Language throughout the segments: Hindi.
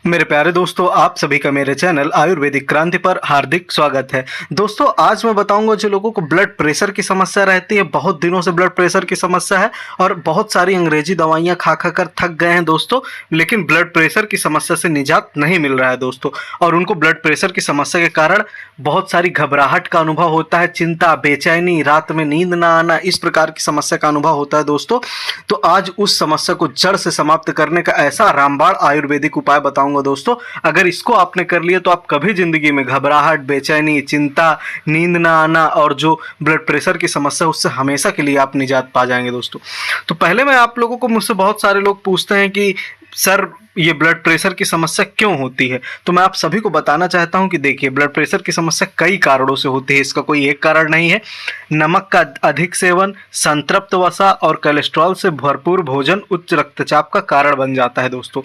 मेरे प्यारे दोस्तों, आप सभी का मेरे चैनल आयुर्वेदिक क्रांति पर हार्दिक स्वागत है। दोस्तों, आज मैं बताऊंगा जो लोगों को ब्लड प्रेशर की समस्या रहती है, बहुत दिनों से ब्लड प्रेशर की समस्या है और बहुत सारी अंग्रेजी दवाइयां खा खा कर थक गए हैं दोस्तों, लेकिन ब्लड प्रेशर की समस्या से निजात नहीं मिल रहा है दोस्तों। और उनको ब्लड प्रेशर की समस्या के कारण बहुत सारी घबराहट का अनुभव होता है, चिंता, बेचैनी, रात में नींद ना आना, इस प्रकार की समस्या का अनुभव होता है दोस्तों। तो आज उस समस्या को जड़ से समाप्त करने का ऐसा रामबाण आयुर्वेदिक उपाय बताऊंगा दोस्तों। अगर इसको आपने कर लिया तो आप कभी जिंदगी में घबराहट, बेचैनी, चिंता, नींद ना आना और जो ब्लड प्रेशर की समस्या उससे हमेशा के लिए आप निजात पा जाएंगे दोस्तों। तो पहले मैं आप लोगों को, मुझसे बहुत सारे लोग पूछते हैं कि सर ये ब्लड प्रेशर की समस्या क्यों होती है, तो मैं आप सभी को बताना चाहता हूं कि देखिए, ब्लड प्रेशर की समस्या कई कारणों से होती है, इसका कोई एक कारण नहीं है। नमक का अधिक सेवन, संतृप्त वसा और कोलेस्ट्रॉल से भरपूर भोजन उच्च रक्तचाप का कारण बन जाता है दोस्तों।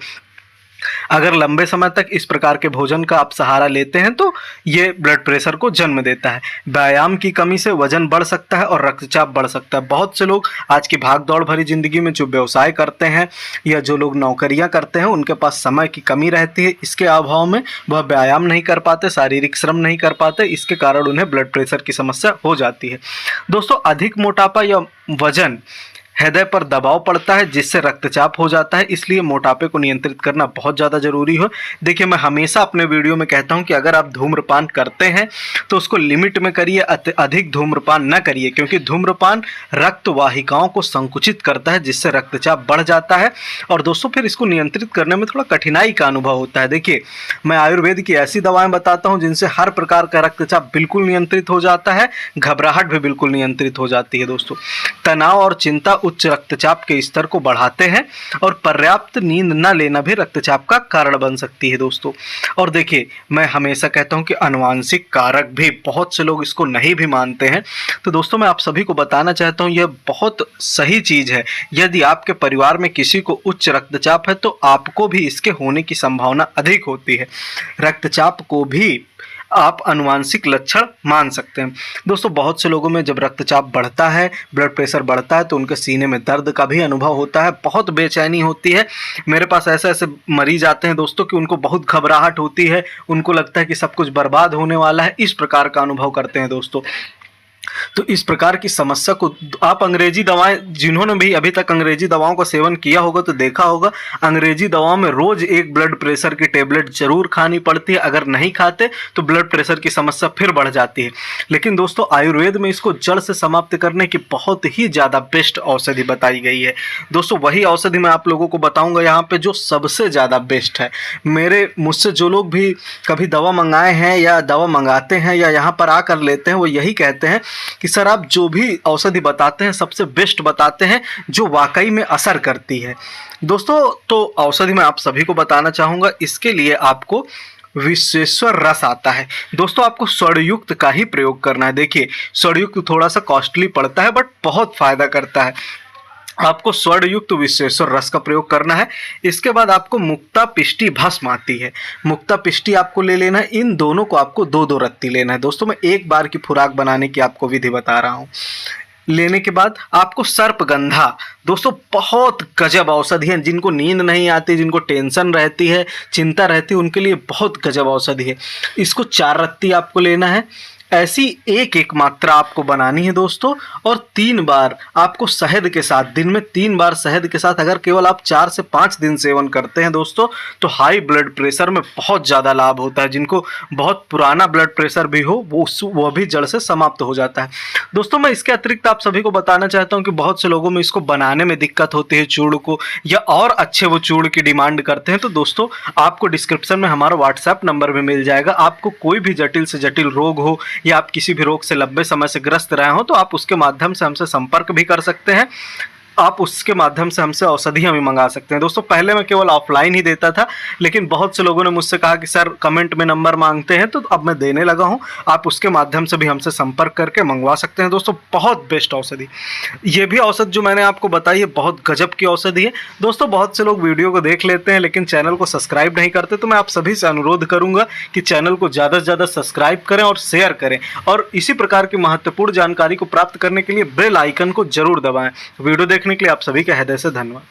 अगर लंबे समय तक इस प्रकार के भोजन का आप सहारा लेते हैं तो ये ब्लड प्रेशर को जन्म देता है। व्यायाम की कमी से वजन बढ़ सकता है और रक्तचाप बढ़ सकता है। बहुत से लोग आज की भाग दौड़ भरी जिंदगी में जो व्यवसाय करते हैं या जो लोग नौकरियां करते हैं, उनके पास समय की कमी रहती है। इसके अभाव में वह व्यायाम नहीं कर पाते, शारीरिक श्रम नहीं कर पाते, इसके कारण उन्हें ब्लड प्रेशर की समस्या हो जाती है दोस्तों। अधिक मोटापा या वजन हृदय पर दबाव पड़ता है जिससे रक्तचाप हो जाता है, इसलिए मोटापे को नियंत्रित करना बहुत ज़्यादा जरूरी है। देखिए, मैं हमेशा अपने वीडियो में कहता हूं कि अगर आप धूम्रपान करते हैं तो उसको लिमिट में करिए, अधिक धूम्रपान न करिए, क्योंकि धूम्रपान रक्त वाहिकाओं को संकुचित करता है जिससे रक्तचाप बढ़ जाता है। और दोस्तों, फिर इसको नियंत्रित करने में थोड़ा कठिनाई का अनुभव होता है। देखिए, मैं आयुर्वेद की ऐसी दवाएं बताता हूँ जिनसे हर प्रकार का रक्तचाप बिल्कुल नियंत्रित हो जाता है, घबराहट भी बिल्कुल नियंत्रित हो जाती है दोस्तों। तनाव और चिंता उच्च रक्तचाप के स्तर को बढ़ाते हैं और पर्याप्त नींद न लेना भी रक्तचाप का कारण बन सकती है दोस्तों। और देखिए, मैं हमेशा कहता हूं कि अनुवांशिक कारक भी, बहुत से लोग इसको नहीं भी मानते हैं। तो दोस्तों, मैं आप सभी को बताना चाहता हूं, यह बहुत सही चीज है। यदि आपके परिवार में किसी को उच्च रक्तचाप है तो आपको भी इसके होने की संभावना अधिक होती है। रक्तचाप को भी आप अनुवांशिक लक्षण मान सकते हैं दोस्तों। बहुत से लोगों में जब रक्तचाप बढ़ता है, ब्लड प्रेशर बढ़ता है, तो उनके सीने में दर्द का भी अनुभव होता है, बहुत बेचैनी होती है। मेरे पास ऐसे ऐसे मरीज आते हैं दोस्तों कि उनको बहुत घबराहट होती है, उनको लगता है कि सब कुछ बर्बाद होने वाला है, इस प्रकार का अनुभव करते हैं दोस्तों। तो इस प्रकार की समस्या को आप अंग्रेजी दवाएं, जिन्होंने भी अभी तक अंग्रेजी दवाओं का सेवन किया होगा तो देखा होगा, अंग्रेजी दवाओं में रोज एक ब्लड प्रेशर की टेबलेट जरूर खानी पड़ती है। अगर नहीं खाते तो ब्लड प्रेशर की समस्या फिर बढ़ जाती है। लेकिन दोस्तों, आयुर्वेद में इसको जड़ से समाप्त करने की बहुत ही ज़्यादा बेस्ट औषधि बताई गई है दोस्तों। वही औषधि मैं आप लोगों को बताऊंगा यहाँ पे जो सबसे ज़्यादा बेस्ट है। मुझसे जो लोग भी कभी दवा मंगाए हैं या दवा मंगाते हैं या यहाँ पर आकर लेते हैं, वो यही कहते हैं कि सर आप जो भी औषधि बताते हैं सबसे बेस्ट बताते हैं, जो वाकई में असर करती है दोस्तों। तो औषधि मैं आप सभी को बताना चाहूँगा। इसके लिए आपको विश्वेश्वर रस आता है दोस्तों, आपको स्वरयुक्त का ही प्रयोग करना है। देखिए, स्वरयुक्त थोड़ा सा कॉस्टली पड़ता है बट बहुत फायदा करता है। आपको स्वर्णयुक्त विश्वेश्वर रस का प्रयोग करना है। इसके बाद आपको मुक्ता पिष्टी भस्म आती है, मुक्ता पिष्टी आपको ले लेना है। इन दोनों को आपको दो दो रत्ती लेना है दोस्तों। मैं एक बार की खुराक बनाने की आपको विधि बता रहा हूँ। लेने के बाद आपको सर्पगंधा, दोस्तों बहुत गजब औषधि है। जिनको नींद नहीं आती, जिनको टेंशन रहती है, चिंता रहती है, उनके लिए बहुत गजब औषधि है। इसको 4 रत्ती आपको लेना है। ऐसी एक एक मात्रा आपको बनानी है दोस्तों। और 3 बार आपको शहद के साथ, दिन में 3 बार शहद के साथ, अगर केवल आप 4 से 5 दिन सेवन करते हैं दोस्तों, तो हाई ब्लड प्रेशर में बहुत ज़्यादा लाभ होता है। जिनको बहुत पुराना ब्लड प्रेशर भी हो वो भी जड़ से समाप्त हो जाता है दोस्तों। मैं इसके अतिरिक्त आप सभी को बताना चाहता हूँ कि बहुत से लोगों में इसको बनाने में दिक्कत होती है, चूर्ण को, या और अच्छे वो चूर्ण की डिमांड करते हैं। तो दोस्तों, आपको डिस्क्रिप्शन में हमारा व्हाट्सएप नंबर भी मिल जाएगा। आपको कोई भी जटिल से जटिल रोग हो या आप किसी भी रोग से लंबे समय से ग्रस्त रहे हो तो आप उसके माध्यम से हमसे संपर्क भी कर सकते हैं। आप उसके माध्यम से हमसे औषधियाँ भी मंगा सकते हैं दोस्तों। पहले मैं केवल ऑफलाइन ही देता था, लेकिन बहुत से लोगों ने मुझसे कहा कि सर कमेंट में नंबर मांगते हैं, तो अब मैं देने लगा हूं। आप उसके माध्यम से भी हमसे संपर्क करके मंगवा सकते हैं दोस्तों। बहुत बेस्ट औषधि, ये भी औषधि जो मैंने आपको बताई है बहुत गजब की औषधि है दोस्तों। बहुत से लोग वीडियो को देख लेते हैं लेकिन चैनल को सब्सक्राइब नहीं करते, तो मैं आप सभी से अनुरोध करूँगा कि चैनल को ज़्यादा से ज़्यादा सब्सक्राइब करें और शेयर करें, और इसी प्रकार की महत्वपूर्ण जानकारी को प्राप्त करने के लिए बेल आइकन को जरूर दबाएँ। वीडियो देखने के लिए आप सभी का हृदय से धन्यवाद।